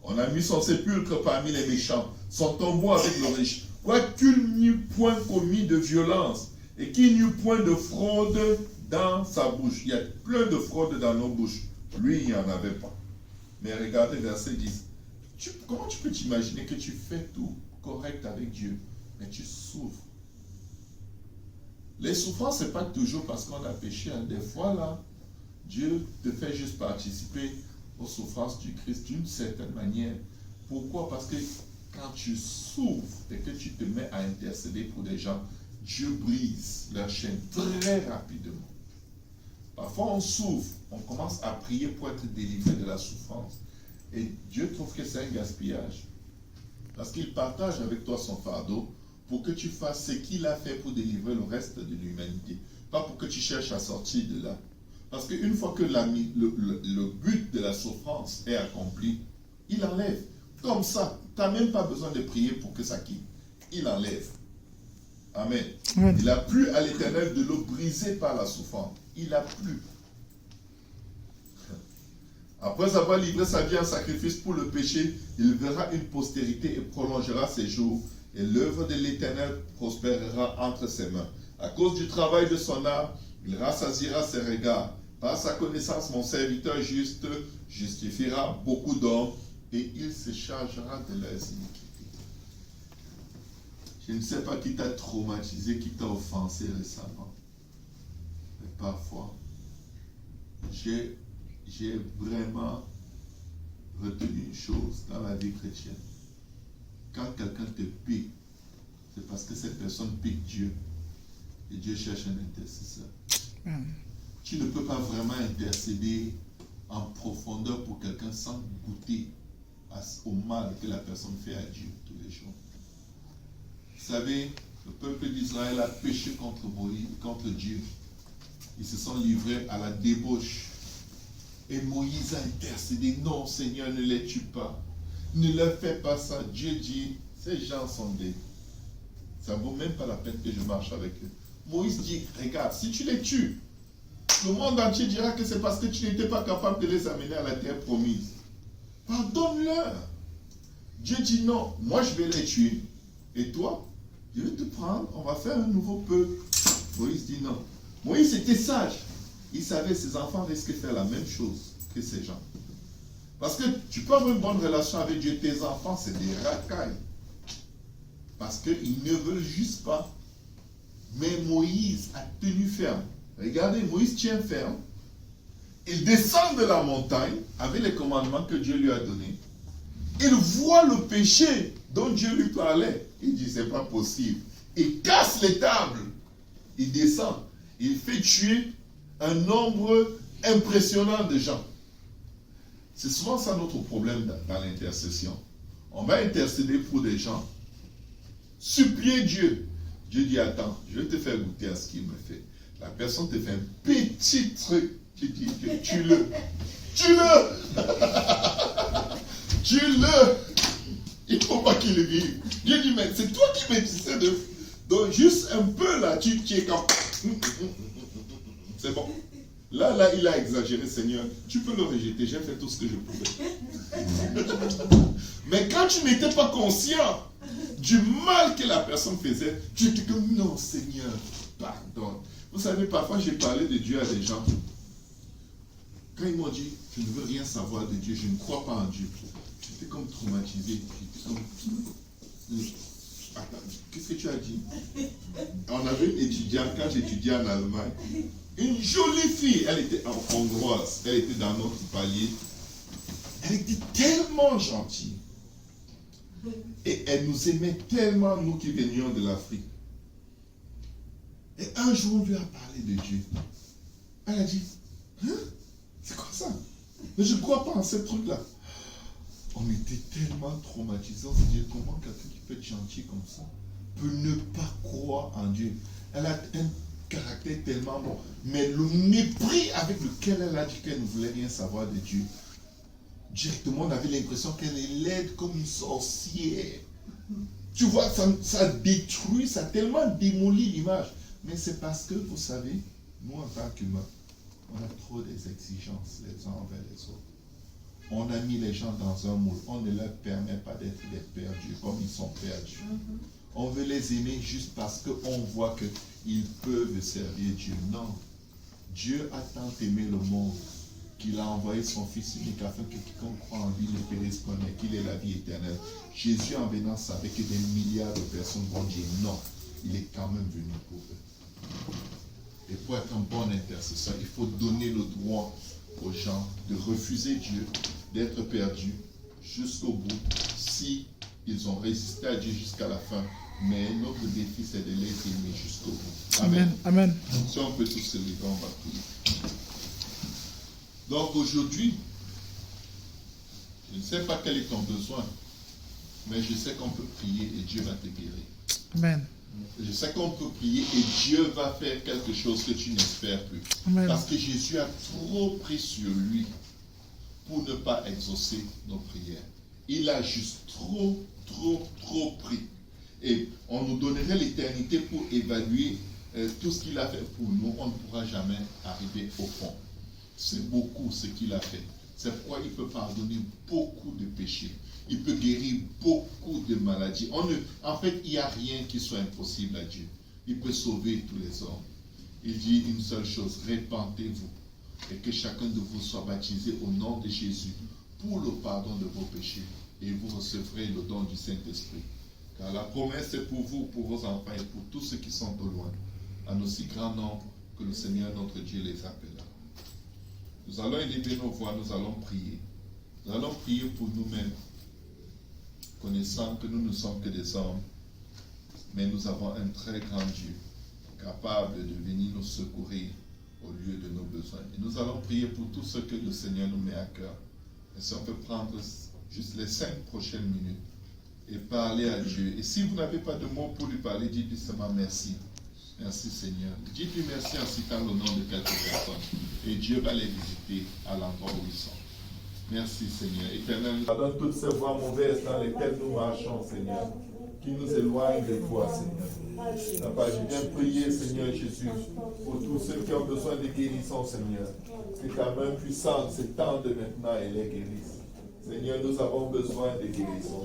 On a mis son sépulcre parmi les méchants, son tombeau avec le riche. Quoiqu'il n'y eût point commis de violence et qu'il n'y eut point de fraude dans sa bouche. Il y a plein de fraude dans nos bouches. Lui, il n'y en avait pas. Mais regardez verset 10. Comment tu peux t'imaginer que tu fais tout correct avec Dieu, mais tu souffres? Les souffrances, ce n'est pas toujours parce qu'on a péché. Des fois, là, Dieu te fait juste participer aux souffrances du Christ d'une certaine manière. Pourquoi? Parce que quand tu souffres et que tu te mets à intercéder pour des gens, Dieu brise leur chaîne très rapidement. Parfois, on souffre, on commence à prier pour être délivré de la souffrance. Et Dieu trouve que c'est un gaspillage. Parce qu'il partage avec toi son fardeau pour que tu fasses ce qu'il a fait pour délivrer le reste de l'humanité. Pas pour que tu cherches à sortir de là. Parce qu'une fois que le but de la souffrance est accompli, il enlève. Comme ça, tu n'as même pas besoin de prier pour que ça quitte. Il enlève. Amen. Amen. Il a plu à l'Éternel de l'eau brisée par la souffrance. Il a plu. Après avoir livré sa vie en sacrifice pour le péché, il verra une postérité et prolongera ses jours. Et l'œuvre de l'Éternel prospérera entre ses mains. À cause du travail de son âme, il rassasiera ses regards. Par sa connaissance, mon serviteur juste justifiera beaucoup d'hommes et il se chargera de leurs iniquités. Je ne sais pas qui t'a traumatisé, qui t'a offensé récemment. Mais parfois, j'ai vraiment retenu une chose dans la vie chrétienne. Quand quelqu'un te pique, c'est parce que cette personne pique Dieu. Et Dieu cherche un intercesseur. Tu ne peux pas vraiment intercéder en profondeur pour quelqu'un sans goûter au mal que la personne fait à Dieu tous les jours. Vous savez, le peuple d'Israël a péché contre Moïse, contre Dieu. Ils se sont livrés à la débauche. Et Moïse a intercédé. Non, Seigneur, ne les tue pas. Ne leur fais pas ça. Dieu dit, ces gens sont des... Ça ne vaut même pas la peine que je marche avec eux. Moïse dit, regarde, si tu les tues, le monde entier dira que c'est parce que tu n'étais pas capable de les amener à la terre promise. Pardonne-leur. Dieu dit non, moi je vais les tuer. Et toi, je vais te prendre, on va faire un nouveau peuple. Moïse dit non. Moïse était sage. Il savait que ses enfants risquaient de faire la même chose que ces gens. Parce que tu peux avoir une bonne relation avec Dieu, tes enfants, c'est des racailles. Parce qu'ils ne veulent juste pas. Mais Moïse a tenu ferme. Regardez, Moïse tient ferme. Il descend de la montagne avec les commandements que Dieu lui a donnés. Il voit le péché dont Dieu lui parlait. Il dit, c'est pas possible. Il casse les tables. Il descend. Il fait tuer un nombre impressionnant de gens. C'est souvent ça notre problème dans l'intercession. On va intercéder pour des gens, supplier Dieu. Dieu dit, attends, je vais te faire goûter à ce qu'il me fait. La personne te fait un petit truc. Tu dis, tue-le. Tue-le. Tue-le. Il ne faut pas qu'il vive. Dieu dit, mais c'est toi qui me disais de... Donc juste un peu là, tu es comme... C'est bon. Là, il a exagéré, Seigneur. Tu peux le rejeter, j'ai fait tout ce que je pouvais. Mais quand tu n'étais pas conscient du mal que la personne faisait, tu étais comme, non, Seigneur, pardon. Vous savez, parfois j'ai parlé de Dieu à des gens. Quand ils m'ont dit, je ne veux rien savoir de Dieu, je ne crois pas en Dieu. J'étais comme traumatisé. J'étais comme... Attends, qu'est-ce que tu as dit? On avait une étudiante, quand j'étudiais en Allemagne, une jolie fille, elle était hongroise, elle était dans notre palier. Elle était tellement gentille. Et elle nous aimait tellement, nous qui venions de l'Afrique. Et un jour, on lui a parlé de Dieu. Elle a dit, hein? C'est quoi ça? Mais je ne crois pas en ce truc-là. On était tellement traumatisés. On s'est dit, comment quelqu'un qui peut être gentil comme ça peut ne pas croire en Dieu? Elle a un caractère tellement bon. Mais le mépris avec lequel elle a dit qu'elle ne voulait rien savoir de Dieu, directement, on avait l'impression qu'elle est laide comme une sorcière. Tu vois, ça détruit, ça a tellement démoli l'image. Mais c'est parce que, vous savez, nous en tant qu'humains, on a trop des exigences les uns envers les autres. On a mis les gens dans un moule. On ne leur permet pas d'être des perdus comme ils sont perdus. On veut les aimer juste parce qu'on voit qu'ils peuvent servir Dieu. Non. Dieu a tant aimé le monde qu'il a envoyé son Fils unique afin que quiconque croit en lui ne périsse point, mais qu'il ait la vie éternelle. Jésus, en venant, savait que des milliards de personnes vont dire non. Il est quand même venu pour eux. Et pour être un bon intercesseur, il faut donner le droit aux gens de refuser Dieu, d'être perdus jusqu'au bout, si ils ont résisté à Dieu jusqu'à la fin. Mais notre défi, c'est de les aimer jusqu'au bout. Amen. Amen. Si on peut tous se lever, on va prier. Donc aujourd'hui, je ne sais pas quel est ton besoin, mais je sais qu'on peut prier et Dieu va te guérir. Amen. Je sais qu'on peut prier et Dieu va faire quelque chose que tu n'espères plus. Amen. Parce que Jésus a trop pris sur lui pour ne pas exaucer nos prières. Il a juste trop pris. Et on nous donnerait l'éternité pour évaluer tout ce qu'il a fait pour nous. On ne pourra jamais arriver au fond. C'est beaucoup ce qu'il a fait. C'est pourquoi il peut pardonner beaucoup de péchés. Il peut guérir beaucoup de maladies. En fait, il n'y a rien qui soit impossible à Dieu. Il peut sauver tous les hommes. Il dit une seule chose, répentez-vous et que chacun de vous soit baptisé au nom de Jésus pour le pardon de vos péchés et vous recevrez le don du Saint-Esprit. Car la promesse est pour vous, pour vos enfants et pour tous ceux qui sont au loin, en aussi grand nombre que le Seigneur notre Dieu les appellera. Nous allons élever nos voix, nous allons prier. Nous allons prier pour nous-mêmes, connaissant que nous ne sommes que des hommes, mais nous avons un très grand Dieu, capable de venir nous secourir au lieu de nos besoins. Et nous allons prier pour tout ce que le Seigneur nous met à cœur. Et si on peut prendre juste les 5 prochaines minutes et parler à Dieu. Et si vous n'avez pas de mots pour lui parler, dites-lui seulement merci. Merci Seigneur. Dites-lui merci en citant le nom de quelques personnes. Et Dieu va les visiter à l'endroit où ils sont. Merci Seigneur. Éternel, pardonne toutes ces voies mauvaises dans lesquelles nous marchons, Seigneur, qui nous éloignent de toi, Seigneur. Papa, je viens prier, Seigneur Jésus, pour tous ceux qui ont besoin de guérison, Seigneur. Que ta main puissante s'étende maintenant et les guérisse. Seigneur, nous avons besoin de guérison.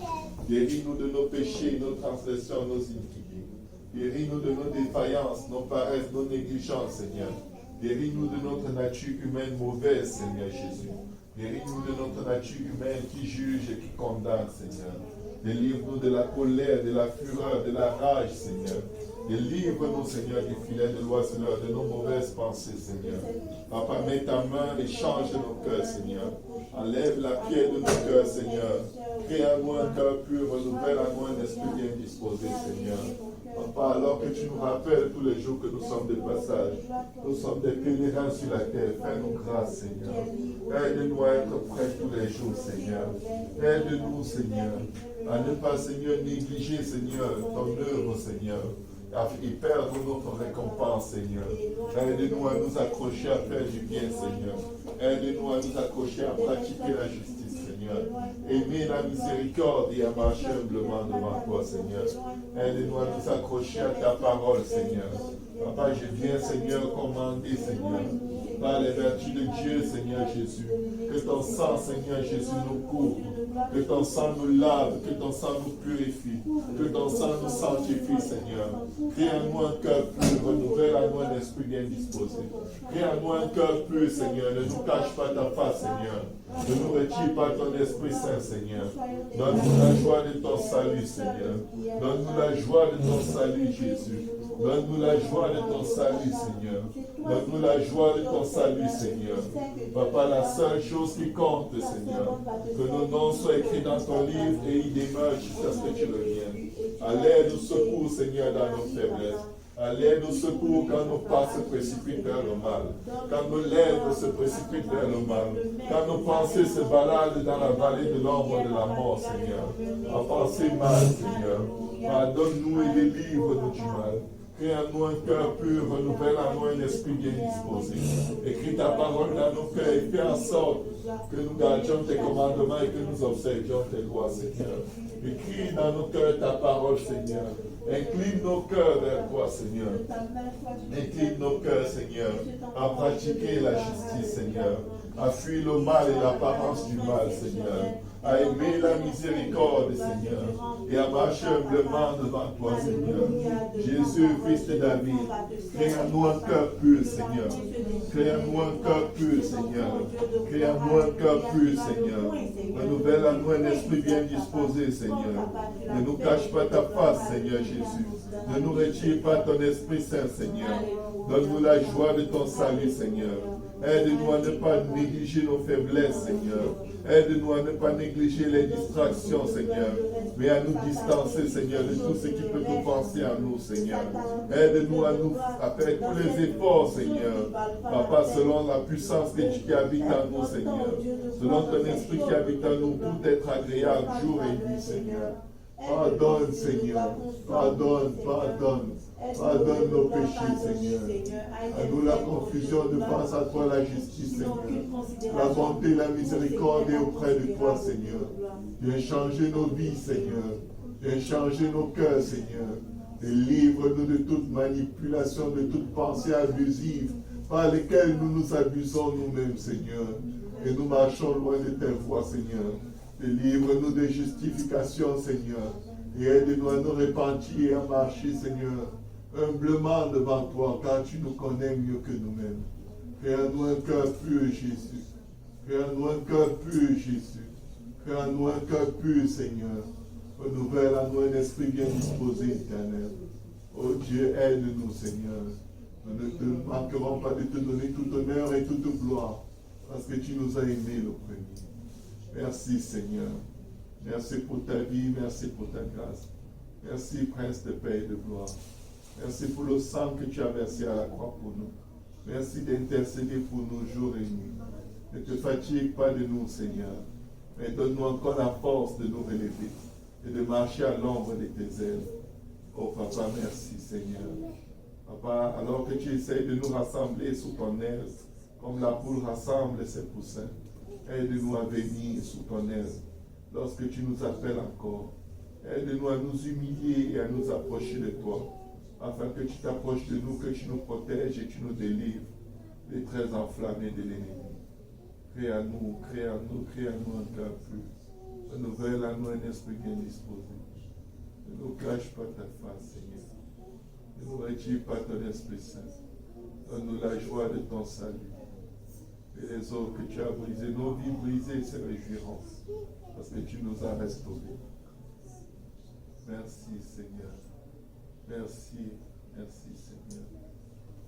Guéris-nous de nos péchés, nos transgressions, nos iniquités. Guéris-nous de nos défaillances, nos paresses, nos négligences, Seigneur. Guéris-nous de notre nature humaine mauvaise, Seigneur Jésus. Guéris-nous de notre nature humaine qui juge et qui condamne, Seigneur. Délivre-nous de la colère, de la fureur, de la rage, Seigneur. Délivre-nous, Seigneur, du filet de l'oiseleur, de nos mauvaises pensées, Seigneur. Papa, mets ta main et change nos cœurs, Seigneur. Enlève la pierre de nos cœurs, Seigneur. Crée en nous un cœur pur, renouvelle en nous un esprit bien disposé, Seigneur. Papa, alors que tu nous rappelles tous les jours que nous sommes de passage, nous sommes des pèlerins sur la terre, fais-nous grâce, Seigneur. Aide-nous à être prêts tous les jours, Seigneur. Aide-nous, Seigneur, à ne pas, Seigneur, négliger, Seigneur, ton œuvre, Seigneur, et perdre notre récompense, Seigneur. Aide-nous à nous accrocher à faire du bien, Seigneur. Aide-nous à nous accrocher à pratiquer la justice, Seigneur. Aimer la miséricorde et à marcher humblement devant toi, Seigneur. Aide-nous à nous accrocher à ta parole, Seigneur. Papa, je viens, Seigneur, commander, Seigneur, par les vertus de Dieu, Seigneur Jésus, que ton sang, Seigneur Jésus, nous couvre, que ton sang nous lave, que ton sang nous purifie, que ton sang nous sanctifie, Seigneur. Crée en nous un cœur pur, renouvelle en nous un esprit bien disposé. Crée en nous un cœur pur, Seigneur, ne nous cache pas ta face, Seigneur. Ne nous retire pas ton Esprit Saint, Seigneur. Donne-nous la joie de ton salut, Seigneur. Donne-nous la joie de ton salut, Jésus. Donne-nous la joie de ton salut, Seigneur. Donne-nous la joie de ton salut, Seigneur. Papa, la seule chose qui compte, Seigneur, que nos noms soient écrits dans ton livre et ils demeurent jusqu'à ce que tu reviennes. À l'aide au secours, Seigneur, dans nos faiblesses. À l'aide au secours quand nos pas se précipitent vers le mal. Quand nos lèvres se précipitent vers le mal. Quand nos pensées se baladent dans la vallée de l'ombre de la mort, Seigneur. En pensée mal, Seigneur. Pardonne-nous et délivre-nous du mal. Crée en nous un cœur pur, renouvelle en nous un esprit bien disposé. Écris ta parole dans nos cœurs et fais en sorte que nous gardions tes commandements et que nous observions tes lois, Seigneur. Écris dans nos cœurs ta parole, Seigneur. Incline nos cœurs vers toi, Seigneur. Incline nos cœurs, Seigneur, à pratiquer la justice, Seigneur. À fuir le mal et l'apparence du mal, Seigneur. À aimer la miséricorde, Seigneur, et à marcher humblement devant toi, Seigneur. Jésus, Fils de David, crée en nous un cœur pur, Seigneur. Crée en nous un cœur pur, Seigneur. Crée en nous un cœur pur, Seigneur. Renouvelle en nous un esprit bien disposé, Seigneur. Ne nous cache pas ta face, Seigneur Jésus. Ne nous retire pas ton Esprit Saint, Seigneur. Donne-nous la joie de ton salut, Seigneur. Aide-nous à ne pas négliger nos faiblesses, Seigneur. Aide-nous à ne pas négliger les distractions, Seigneur, mais à nous distancer, Seigneur, de tout ce qui peut nous penser à nous, Seigneur. Aide-nous à faire tous les efforts, Seigneur. Papa, selon la puissance qui habite en nous, Seigneur. Selon ton esprit qui habite en nous, pour être agréable jour et nuit, Seigneur. Pardonne, Seigneur. Pardonne, pardonne. Pardonne nos péchés, Seigneur. À nous la confusion de face à toi, la justice, Seigneur. La bonté, la miséricorde est auprès de toi, Seigneur. Viens changer nos vies, Seigneur. Viens changer nos cœurs, Seigneur. Et livre-nous de toute manipulation, de toute pensée abusive par lesquelles nous nous abusons nous-mêmes, Seigneur. Et nous marchons loin de tes voies, Seigneur. Délivre-nous de justification, Seigneur. Et aide-nous à nous repentir et à marcher, Seigneur, humblement devant toi, car tu nous connais mieux que nous-mêmes. Crée en nous un cœur pur, Jésus. Crée en nous un cœur pur, Jésus. Crée en nous un cœur pur, Seigneur. Renouvelle en nous un esprit bien disposé, éternel. Oh Dieu, aide-nous, Seigneur. Nous ne te manquerons pas de te donner tout honneur et toute gloire, parce que tu nous as aimés le premier. Merci, Seigneur. Merci pour ta vie, merci pour ta grâce. Merci, Prince de paix et de gloire. Merci pour le sang que tu as versé à la croix pour nous. Merci d'intercéder pour nous jour et nuit. Ne te fatigue pas de nous, Seigneur, mais donne-nous encore la force de nous relever et de marcher à l'ombre de tes ailes. Oh Papa, merci, Seigneur. Papa, alors que tu essayes de nous rassembler sous ton aile, comme la poule rassemble ses poussins, aide-nous à venir sous ton aile lorsque tu nous appelles encore. Aide-nous à nous humilier et à nous approcher de toi, afin que tu t'approches de nous, que tu nous protèges et tu nous délivres des traits enflammés de l'ennemi. Crée à nous un cœur pur. Renouvelle à nous un esprit bien disposé. Ne nous cache pas ta face, Seigneur. Ne nous retire pas ton Esprit Saint. Donne-nous la joie de ton salut. Et les eaux que tu as brisées, nos vies brisées se réjouiront, parce que tu nous as restaurés. Merci, Seigneur. Merci, merci, Seigneur.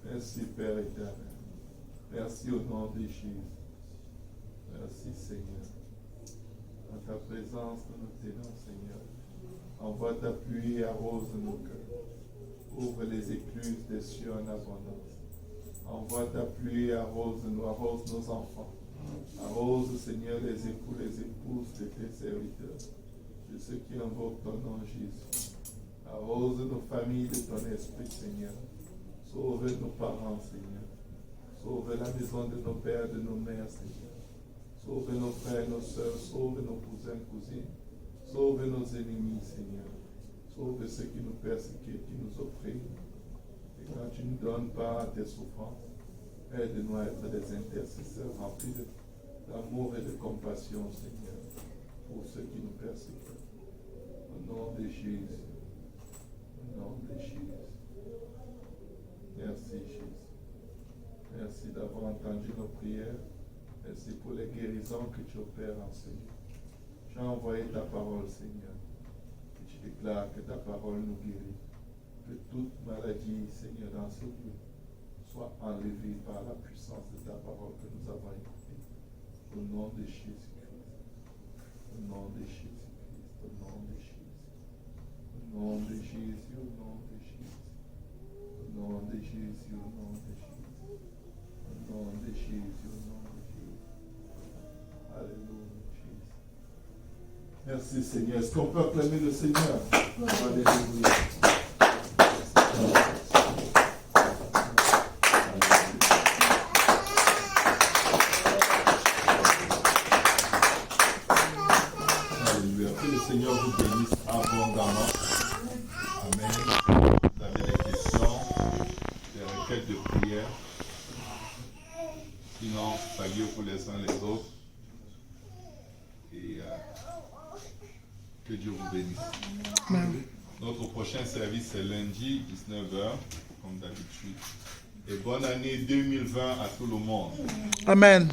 Merci, Père éternel. Merci au nom de Jésus. Merci, Seigneur. En ta présence, nous nous tenons, Seigneur. Envoie ta pluie et arrose nos cœurs. Ouvre les écluses des cieux en abondance. Envoie ta pluie, arrose-nous, arrose nos enfants. Arrose, Seigneur, les époux, les épouses de tes serviteurs, de ceux qui invoquent ton nom, Jésus. Arrose nos familles de ton esprit, Seigneur. Sauve nos parents, Seigneur. Sauve la maison de nos pères, de nos mères, Seigneur. Sauve nos frères, nos sœurs, sauve nos cousins, cousines. Sauve nos ennemis, Seigneur. Sauve ceux qui nous persécutent, qui nous oppriment. Et quand tu nous donnes part à tes souffrances, aide-nous à être des intercesseurs remplis d'amour et de compassion, Seigneur, pour ceux qui nous persécutent. Au nom de Jésus. Au nom de Jésus. Merci, Jésus. Merci d'avoir entendu nos prières. Merci pour les guérisons que tu opères en ce lieu. Tu as envoyé ta parole, Seigneur. Et tu déclares que ta parole nous guérit. Que toute maladie, Seigneur, dans ce lieu, soit enlevée par la puissance de ta parole que nous avons écoutée. Au nom de Jésus-Christ. Au nom de Jésus-Christ. Au nom de Jésus. Au nom de Jésus. Au nom de Jésus. Au nom de Jésus. Au nom de Jésus. Au nom de Jésus. Au nom de Jésus. Alléluia, Jésus. Merci, Seigneur. Est-ce qu'on peut acclamer le Seigneur? Alléluia. Alléluia. Que le Seigneur vous bénisse abondamment. Amen. Vous avez des questions, des requêtes de prière. Sinon, salut pour les uns les autres. Et que Dieu vous bénisse. Amen. Notre prochain service c'est lundi 19h, comme d'habitude. Et bonne année 2020 à tout le monde. Amen.